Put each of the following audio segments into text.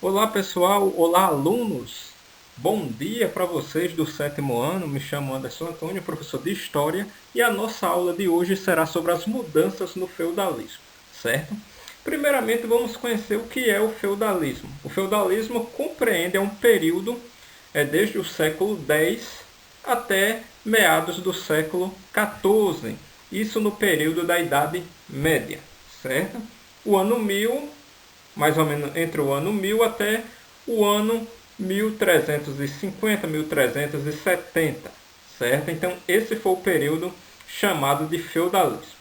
Olá pessoal, olá alunos, bom dia para vocês do sétimo ano, me chamo Anderson Antônio, professor de História, e a nossa aula de hoje será sobre as mudanças no feudalismo, certo? Primeiramente vamos conhecer o que é o feudalismo. O feudalismo compreende um período desde o século X até meados do século XIV, isso no período da Idade Média, certo? O ano 1000 mais ou menos entre o ano 1000 até o ano 1350, 1370, certo? Então esse foi o período chamado de feudalismo.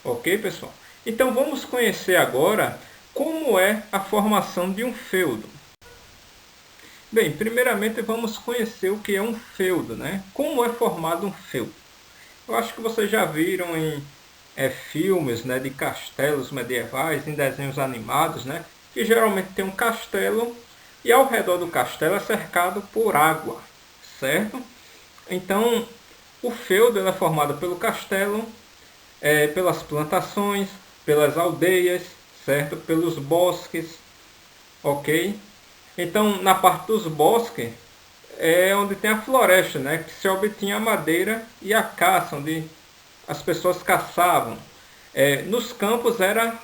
Ok, pessoal? Então vamos conhecer agora como é a formação de um feudo. Bem, primeiramente vamos conhecer o que é um feudo, né? Como é formado um feudo? Eu acho que vocês já viram em filmes, né, de castelos medievais, em desenhos animados, né, que geralmente tem um castelo e ao redor do castelo é cercado por água, certo? Então, o feudo é formado pelo castelo, pelas plantações, pelas aldeias, certo? Pelos bosques, ok? Então, na parte dos bosques é onde tem a floresta, né, que se obtinha a madeira e a caça, onde as pessoas caçavam. Nos campos era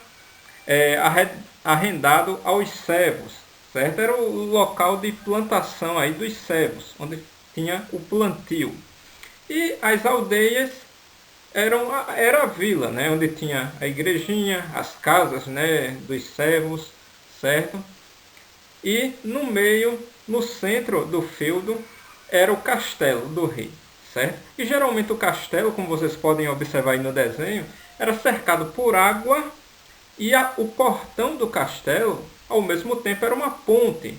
arrendado aos servos, certo? Era o local de plantação aí dos servos, onde tinha o plantio. E as aldeias era a vila, né? Onde tinha a igrejinha, as casas, né, dos servos, certo? E no meio, no centro do feudo, era o castelo do rei, certo? E geralmente o castelo, como vocês podem observar aí no desenho, era cercado por água e o portão do castelo, ao mesmo tempo, era uma ponte,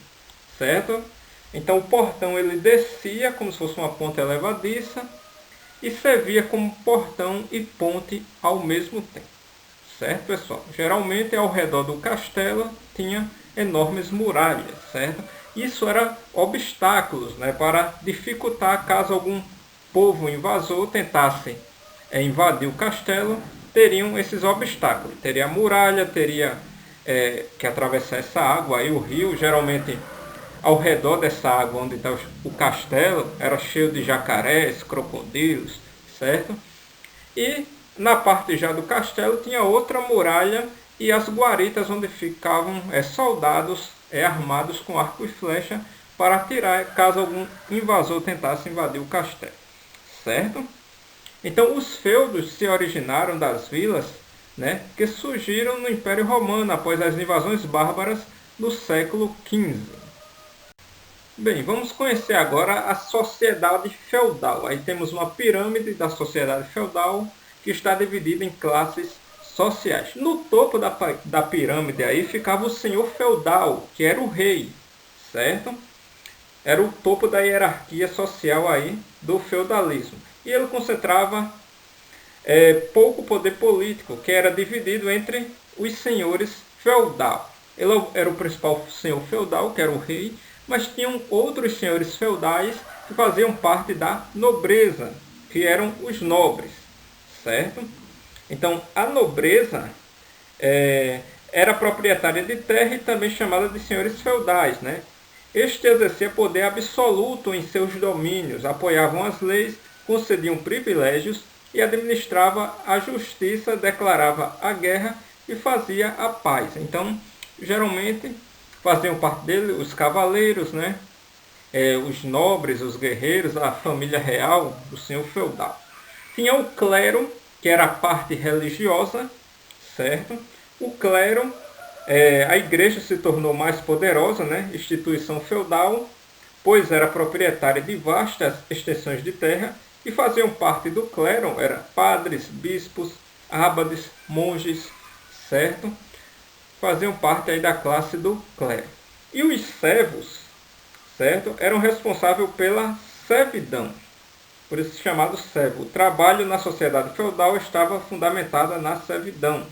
certo? Então o portão ele descia como se fosse uma ponte elevadiça e servia como portão e ponte ao mesmo tempo. Certo, pessoal? Geralmente ao redor do castelo tinha enormes muralhas, certo? Isso era obstáculos, né, para dificultar caso algum povo invasor tentasse invadir o castelo, teriam esses obstáculos. Teria a muralha, teria que atravessar essa água, aí o rio, geralmente ao redor dessa água onde está o castelo, era cheio de jacarés, crocodilos, certo? E na parte já do castelo tinha outra muralha e as guaritas onde ficavam soldados armados com arco e flecha para atirar caso algum invasor tentasse invadir o castelo. Certo? Então os feudos se originaram das vilas, né, que surgiram no Império Romano após as invasões bárbaras do século XV. Bem, vamos conhecer agora a sociedade feudal. Aí temos uma pirâmide da sociedade feudal que está dividida em classes sociais. No topo da pirâmide aí ficava o senhor feudal, que era o rei, certo? Era o topo da hierarquia social aí do feudalismo. E ele concentrava pouco poder político, que era dividido entre os senhores feudal. Ele era o principal senhor feudal, que era o rei, mas tinham outros senhores feudais que faziam parte da nobreza, que eram os nobres, certo? Então, a nobreza era proprietária de terra e também chamada de senhores feudais, né? Este exercia poder absoluto em seus domínios, apoiavam as leis, concediam privilégios e administrava a justiça, declarava a guerra e fazia a paz. Então, geralmente, faziam parte dele os cavaleiros, né? Os nobres, os guerreiros, a família real do senhor feudal. Tinha o clero, que era a parte religiosa, certo? O clero, a igreja se tornou mais poderosa, né? Instituição feudal, pois era proprietária de vastas extensões de terra e faziam parte do clero, eram padres, bispos, ábades, monges, certo? Faziam parte aí da classe do clero. E os servos, certo? Eram responsáveis pela servidão, por isso chamado servo. O trabalho na sociedade feudal estava fundamentado na servidão.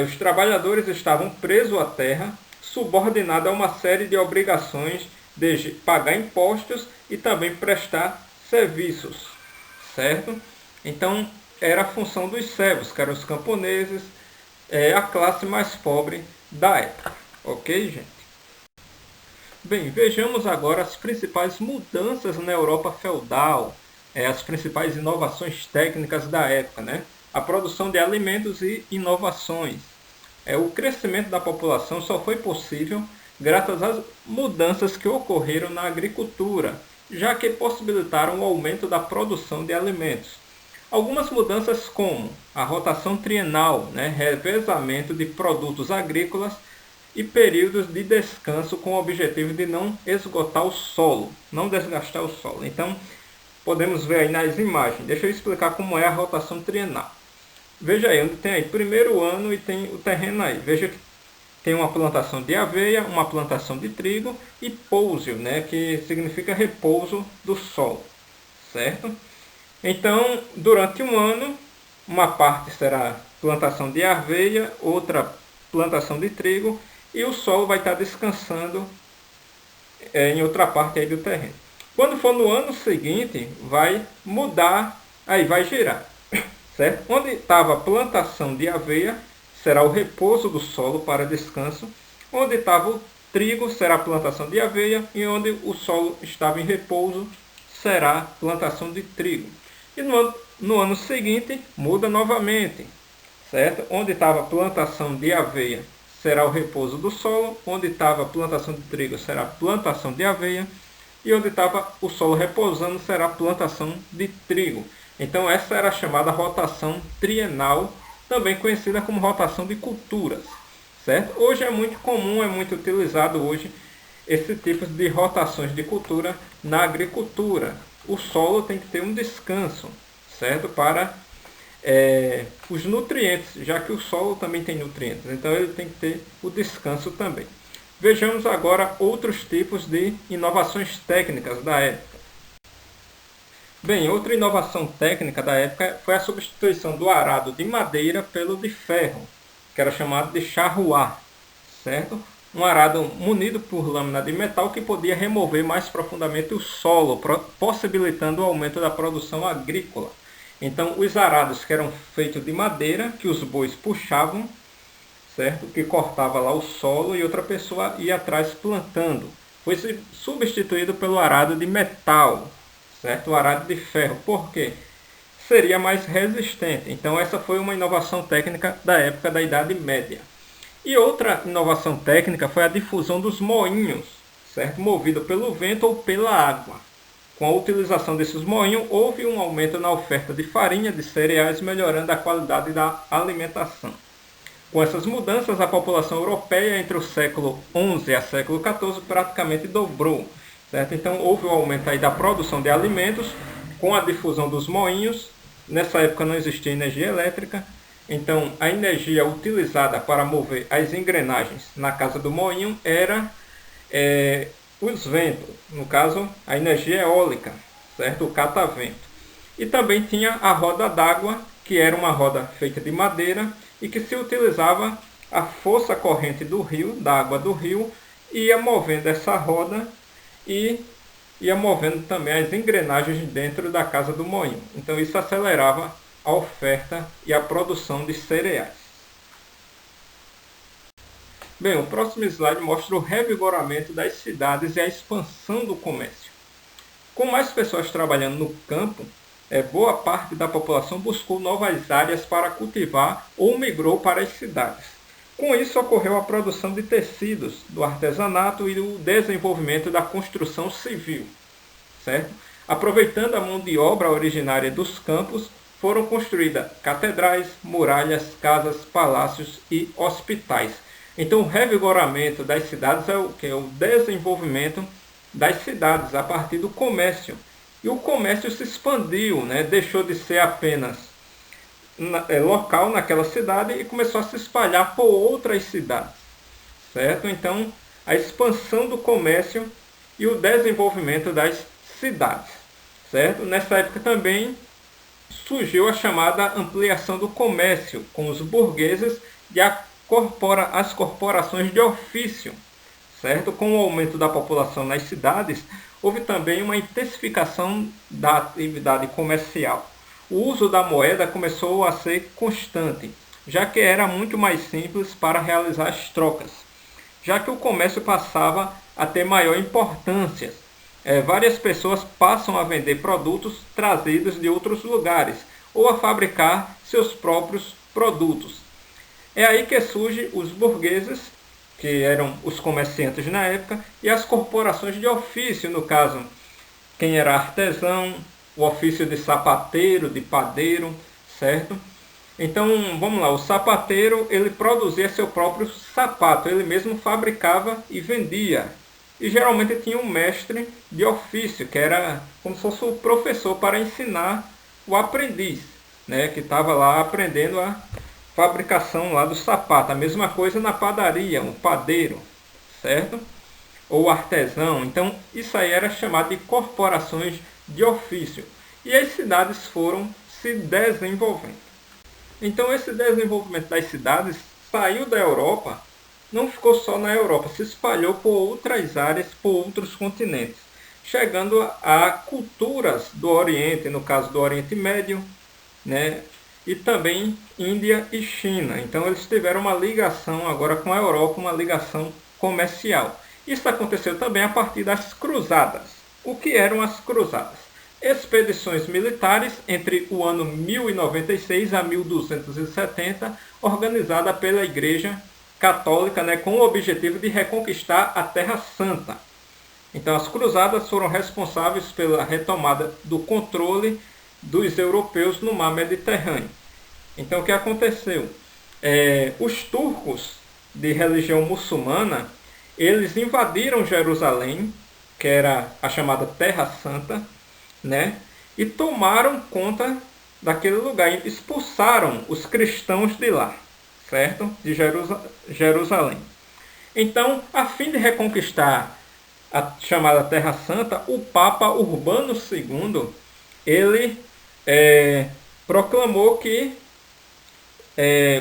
Os trabalhadores estavam presos à terra, subordinados a uma série de obrigações de pagar impostos e também prestar serviços, certo? Então, era a função dos servos, que eram os camponeses, a classe mais pobre da época. Ok, gente? Bem, vejamos agora as principais mudanças na Europa feudal, as principais inovações técnicas da época, né? A produção de alimentos e inovações. O crescimento da população só foi possível graças às mudanças que ocorreram na agricultura, já que possibilitaram o aumento da produção de alimentos. Algumas mudanças como a rotação trienal, né? Revezamento de produtos agrícolas e períodos de descanso com o objetivo de não esgotar o solo, não desgastar o solo. Então, podemos ver aí nas imagens. Deixa eu explicar como é a rotação trienal. Veja aí, onde tem aí primeiro ano e tem o terreno aí. Veja que tem uma plantação de aveia, uma plantação de trigo e pousio, né, que significa repouso do solo, certo? Então, durante um ano, uma parte será plantação de aveia, outra plantação de trigo, e o solo vai estar descansando em outra parte aí do terreno. Quando for no ano seguinte, vai mudar, aí vai girar, certo? Onde estava a plantação de aveia, será o repouso do solo para descanso. Onde estava o trigo, será a plantação de aveia, e onde o solo estava em repouso, será a plantação de trigo. E no ano seguinte, muda novamente, certo? Onde estava a plantação de aveia, será o repouso do solo. Onde estava a plantação de trigo, será a plantação de aveia. E onde estava o solo repousando, será a plantação de trigo. Então essa era a chamada rotação trienal, também conhecida como rotação de culturas, certo? Hoje é muito comum, é muito utilizado hoje esse tipo de rotações de cultura na agricultura. O solo tem que ter um descanso, certo? Para os nutrientes, já que o solo também tem nutrientes, então ele tem que ter o descanso também. Vejamos agora outros tipos de inovações técnicas da época. Bem, outra inovação técnica da época foi a substituição do arado de madeira pelo de ferro, que era chamado de charrua, certo? Um arado munido por lâmina de metal que podia remover mais profundamente o solo, possibilitando o aumento da produção agrícola. Então, os arados que eram feitos de madeira, que os bois puxavam, certo? Que cortava lá o solo e outra pessoa ia atrás plantando. Foi substituído pelo arado de metal, certo? O arado de ferro. Por quê? Seria mais resistente. Então essa foi uma inovação técnica da época da Idade Média. E outra inovação técnica foi a difusão dos moinhos, certo? Movido pelo vento ou pela água. Com a utilização desses moinhos, houve um aumento na oferta de farinha, de cereais, melhorando a qualidade da alimentação. Com essas mudanças, a população europeia entre o século XI a século XIV praticamente dobrou, certo? Então houve um aumento aí da produção de alimentos com a difusão dos moinhos. Nessa época não existia energia elétrica, então a energia utilizada para mover as engrenagens na casa do moinho era os ventos, no caso a energia eólica, certo? O catavento. E também tinha a roda d'água, que era uma roda feita de madeira e que se utilizava a força corrente do rio, da água do rio, ia movendo essa roda e ia movendo também as engrenagens dentro da casa do moinho. Então isso acelerava a oferta e a produção de cereais. Bem, o próximo slide mostra o revigoramento das cidades e a expansão do comércio. Com mais pessoas trabalhando no campo, boa parte da população buscou novas áreas para cultivar ou migrou para as cidades. Com isso ocorreu a produção de tecidos, do artesanato e o desenvolvimento da construção civil, certo? Aproveitando a mão de obra originária dos campos, foram construídas catedrais, muralhas, casas, palácios e hospitais. Então o revigoramento das cidades é o que? É o desenvolvimento das cidades a partir do comércio. E o comércio se expandiu, né? Deixou de ser apenas local naquela cidade e começou a se espalhar por outras cidades, certo? Então a expansão do comércio e o desenvolvimento das cidades, certo? Nessa época também surgiu a chamada ampliação do comércio com os burgueses e as corporações de ofício, certo? Com o aumento da população nas cidades, houve também uma intensificação da atividade comercial. O uso da moeda começou a ser constante, já que era muito mais simples para realizar as trocas. já que o comércio passava a ter maior importância. Várias pessoas passam a vender produtos trazidos de outros lugares ou a fabricar seus próprios produtos. É aí que surgem os burgueses, que eram os comerciantes na época, e as corporações de ofício, no caso, quem era artesão, o ofício de sapateiro, de padeiro, certo? Então, vamos lá, o sapateiro, ele produzia seu próprio sapato, ele mesmo fabricava e vendia. E geralmente tinha um mestre de ofício, que era como se fosse o professor para ensinar o aprendiz, né, que estava lá aprendendo a fabricação lá do sapato. A mesma coisa na padaria, um padeiro, certo? Ou artesão. Então, isso aí era chamado de corporações de ofício. E as cidades foram se desenvolvendo. Então, esse desenvolvimento das cidades saiu da Europa, não ficou só na Europa, se espalhou por outras áreas, por outros continentes, chegando a culturas do Oriente, no caso do Oriente Médio, né? E também Índia e China. Então, eles tiveram uma ligação agora com a Europa, uma ligação comercial. Isso aconteceu também a partir das cruzadas. O que eram as cruzadas? Expedições militares entre o ano 1096 a 1270, organizada pela Igreja Católica, né, com o objetivo de reconquistar a Terra Santa. Então, as cruzadas foram responsáveis pela retomada do controle dos europeus no mar Mediterrâneo. Então, o que aconteceu? Os turcos de religião muçulmana, eles invadiram Jerusalém, que era a chamada Terra Santa, né? E tomaram conta daquele lugar, e expulsaram os cristãos de lá, certo? De Jerusalém. Então, a fim de reconquistar a chamada Terra Santa, o Papa Urbano II, ele proclamou que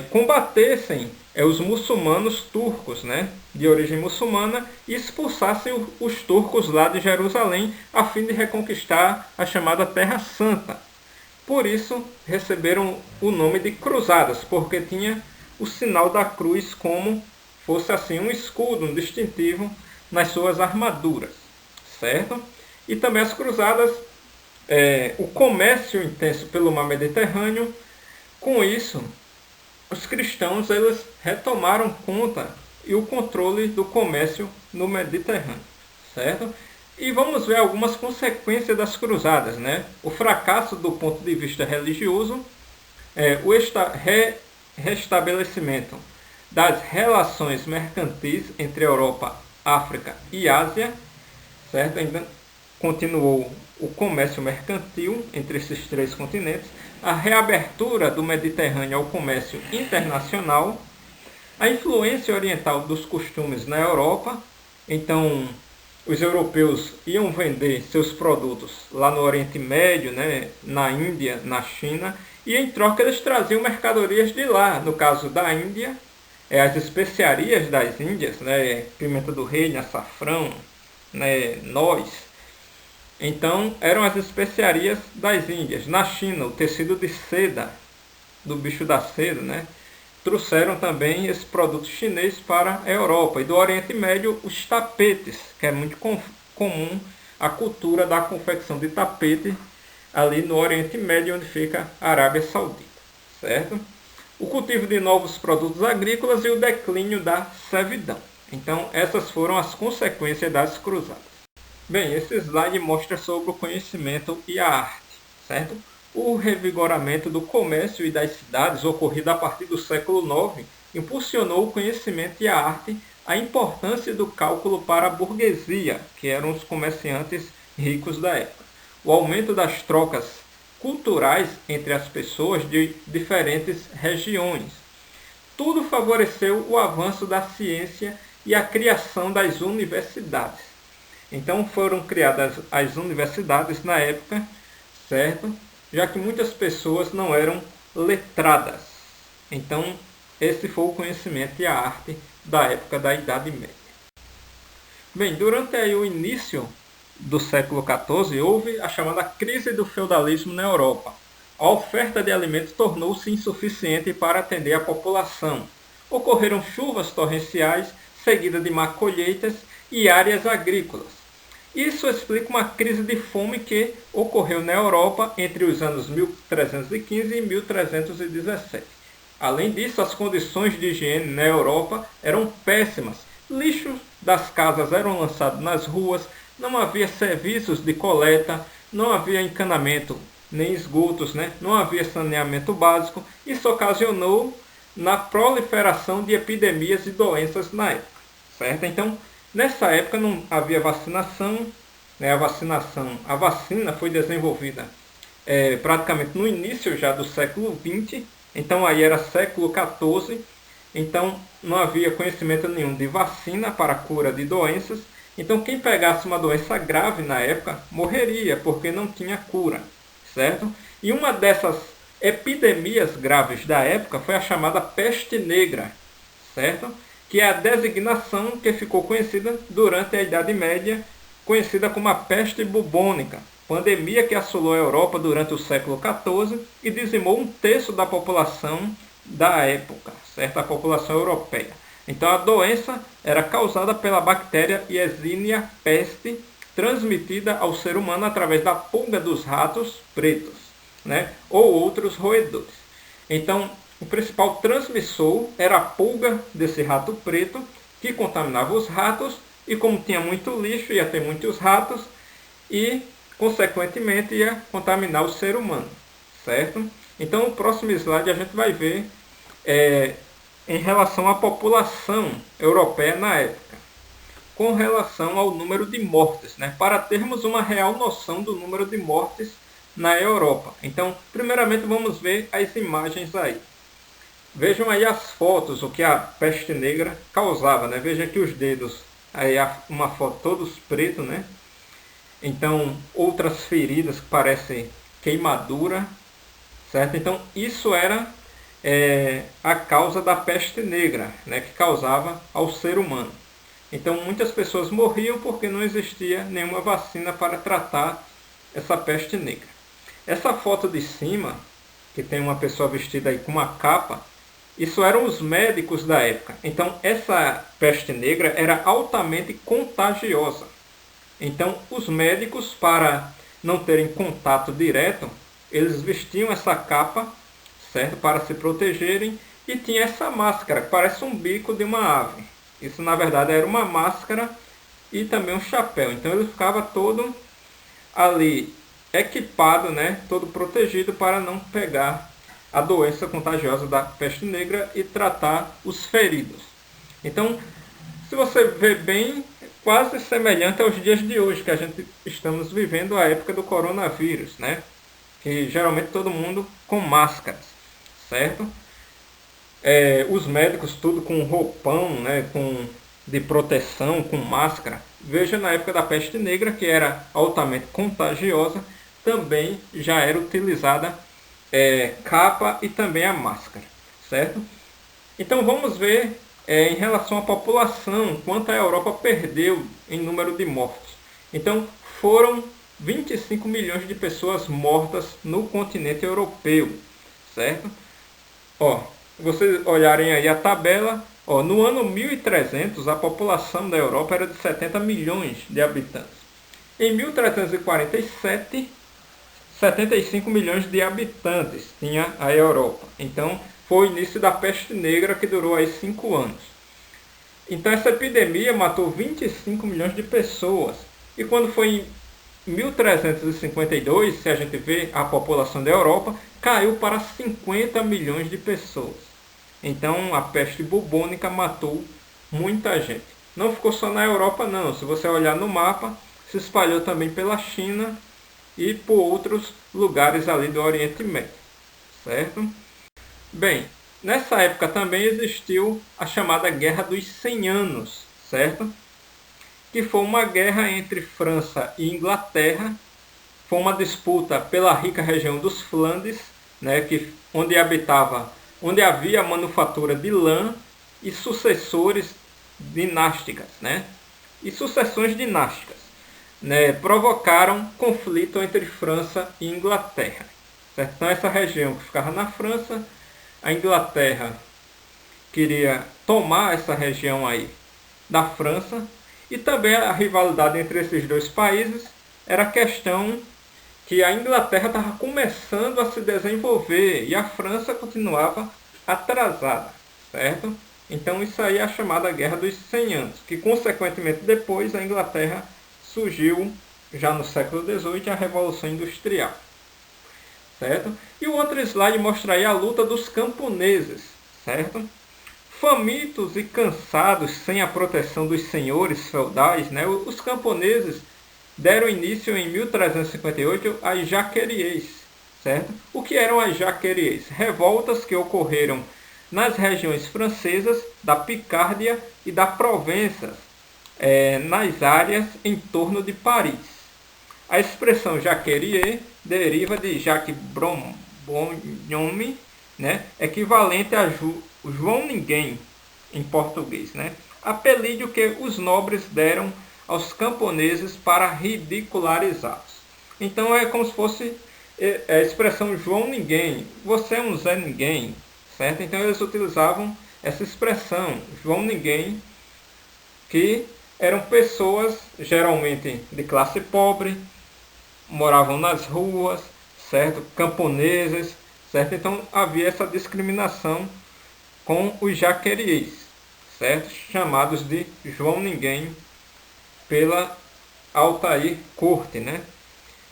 combatessem os muçulmanos turcos, né, de origem muçulmana, e expulsassem os turcos lá de Jerusalém a fim de reconquistar a chamada Terra Santa. Por isso receberam o nome de cruzadas, porque tinha o sinal da cruz como fosse assim um escudo, um distintivo nas suas armaduras, certo? E também as cruzadas, o comércio intenso pelo mar Mediterrâneo. Com isso, os cristãos eles retomaram conta e o controle do comércio no Mediterrâneo, certo? E vamos ver algumas consequências das cruzadas, né? O fracasso do ponto de vista religioso, o restabelecimento das relações mercantis entre Europa, África e Ásia, certo? Ainda continuou o comércio mercantil entre esses três continentes, a reabertura do Mediterrâneo ao comércio internacional, a influência oriental dos costumes na Europa. Então, os europeus iam vender seus produtos lá no Oriente Médio, né, na Índia, na China, e em troca eles traziam mercadorias de lá. No caso da Índia, as especiarias das Índias, né, pimenta do reino, açafrão, né, noz. Então, eram as especiarias das Índias. Na China, o tecido de seda, do bicho da seda, né? Trouxeram também esse produto chinês para a Europa. E do Oriente Médio, os tapetes, que é muito comum a cultura da confecção de tapete ali no Oriente Médio, onde fica a Arábia Saudita, certo? O cultivo de novos produtos agrícolas e o declínio da servidão. Então, essas foram as consequências das cruzadas. Bem, esse slide mostra sobre o conhecimento e a arte, certo? O revigoramento do comércio e das cidades, ocorrido a partir do século IX, impulsionou o conhecimento e a arte, a importância do cálculo para a burguesia, que eram os comerciantes ricos da época. O aumento das trocas culturais entre as pessoas de diferentes regiões. Tudo favoreceu o avanço da ciência e a criação das universidades. Então foram criadas as universidades na época, certo? Já que muitas pessoas não eram letradas. Então esse foi o conhecimento e a arte da época da Idade Média. Bem, durante aí o início do século XIV, houve a chamada crise do feudalismo na Europa. A oferta de alimentos tornou-se insuficiente para atender a população. Ocorreram chuvas torrenciais, seguida de má colheitas e áreas agrícolas. Isso explica uma crise de fome que ocorreu na Europa entre os anos 1315 e 1317. Além disso, as condições de higiene na Europa eram péssimas. Lixos das casas eram lançados nas ruas, não havia serviços de coleta, não havia encanamento nem esgotos, não havia saneamento básico. Isso ocasionou na proliferação de epidemias e doenças na época, certo? Então, nessa época não havia vacinação, a vacina foi desenvolvida praticamente no início já do século XX, então aí era século XIV, então não havia conhecimento nenhum de vacina para a cura de doenças, então quem pegasse uma doença grave na época morreria, porque não tinha cura, certo? E uma dessas epidemias graves da época foi a chamada peste negra, certo? Que é a designação que ficou conhecida durante a Idade Média, conhecida como a peste bubônica, pandemia que assolou a Europa durante o século XIV e dizimou um terço da população da época, certo? A população europeia. Então a doença era causada pela bactéria Yersinia pestis, transmitida ao ser humano através da pulga dos ratos pretos, ou outros roedores. Então o principal transmissor era a pulga desse rato preto, que contaminava os ratos, e como tinha muito lixo, ia ter muitos ratos, e consequentemente ia contaminar o ser humano, certo? Então no próximo slide a gente vai ver em relação à população europeia na época, com relação ao número de mortes, para termos uma real noção do número de mortes na Europa. Então, primeiramente vamos ver as imagens aí. Vejam aí as fotos, o que a peste negra causava, Veja aqui os dedos, aí uma foto todos pretos, Então, outras feridas que parecem queimadura, certo? Então, isso era a causa da peste negra, que causava ao ser humano. Então, muitas pessoas morriam porque não existia nenhuma vacina para tratar essa peste negra. Essa foto de cima, que tem uma pessoa vestida aí com uma capa, isso eram os médicos da época. Então, essa peste negra era altamente contagiosa. Então, os médicos, para não terem contato direto, eles vestiam essa capa, certo? Para se protegerem, e tinha essa máscara, que parece um bico de uma ave. Isso, na verdade, era uma máscara e também um chapéu. Então, ele ficava todo ali equipado, todo protegido para não pegar a doença contagiosa da peste negra e tratar os feridos. Então, se você vê bem, quase semelhante aos dias de hoje, que a gente estamos vivendo a época do coronavírus, que geralmente todo mundo com máscaras, certo? Os médicos tudo com roupão, de proteção, com máscara. Veja, na época da peste negra, que era altamente contagiosa, também já era utilizada capa e também a máscara, certo? Então vamos ver em relação à população, quanto a Europa perdeu em número de mortos. Então foram 25 milhões de pessoas mortas no continente europeu, certo? Vocês olharem aí a tabela, no ano 1300 a população da Europa era de 70 milhões de habitantes. Em 1347, 75 milhões de habitantes tinha a Europa. Então, foi o início da peste negra, que durou aí 5 anos. Então, essa epidemia matou 25 milhões de pessoas. E quando foi em 1352, se a gente vê a população da Europa, caiu para 50 milhões de pessoas. Então, a peste bubônica matou muita gente. Não ficou só na Europa, não. Se você olhar no mapa, se espalhou também pela China e por outros lugares ali do Oriente Médio, certo? Bem, nessa época também existiu a chamada Guerra dos 100 Anos, certo? Que foi uma guerra entre França e Inglaterra. Foi uma disputa pela rica região dos Flandes, onde havia manufatura de lã e sucessores dinásticas, e sucessões dinásticas, provocaram conflito entre França e Inglaterra, certo? Então essa região que ficava na França, a Inglaterra queria tomar essa região aí da França, e também a rivalidade entre esses dois países era a questão que a Inglaterra estava começando a se desenvolver e a França continuava atrasada, certo? Então isso aí é a chamada Guerra dos 100 Anos, que consequentemente depois a Inglaterra surgiu já no século XVIII a Revolução Industrial, certo? E o outro slide mostra aí a luta dos camponeses, certo? Famintos e cansados sem a proteção dos senhores feudais, né? Os camponeses deram início em 1358 às Jacqueries, certo? O que eram as Jacqueries? Revoltas que ocorreram nas regiões francesas da Picárdia e da Provença, nas áreas em torno de Paris. A expressão Jacquerie deriva de Jacques Bonhomme, né? Equivalente a João Ninguém em português, né? Apelido que os nobres deram aos camponeses para ridicularizá-los. Então é como se fosse a expressão João Ninguém, você é um Zé Ninguém, certo? Então eles utilizavam essa expressão João Ninguém, que eram pessoas geralmente de classe pobre, moravam nas ruas, certo? Camponeses, certo? Então havia essa discriminação com os jaqueriês, certo? Chamados de João Ninguém pela Altair Corte, né?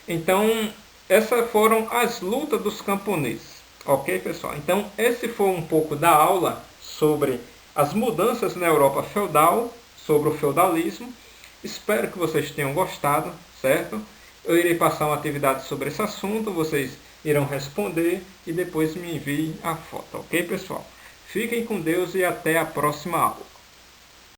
Então, essas foram as lutas dos camponeses, ok, pessoal? Então, esse foi um pouco da aula sobre as mudanças na Europa feudal, sobre o feudalismo. Espero que vocês tenham gostado, certo? Eu irei passar uma atividade sobre esse assunto, vocês irão responder e depois me enviem a foto, ok, pessoal? Fiquem com Deus e até a próxima aula.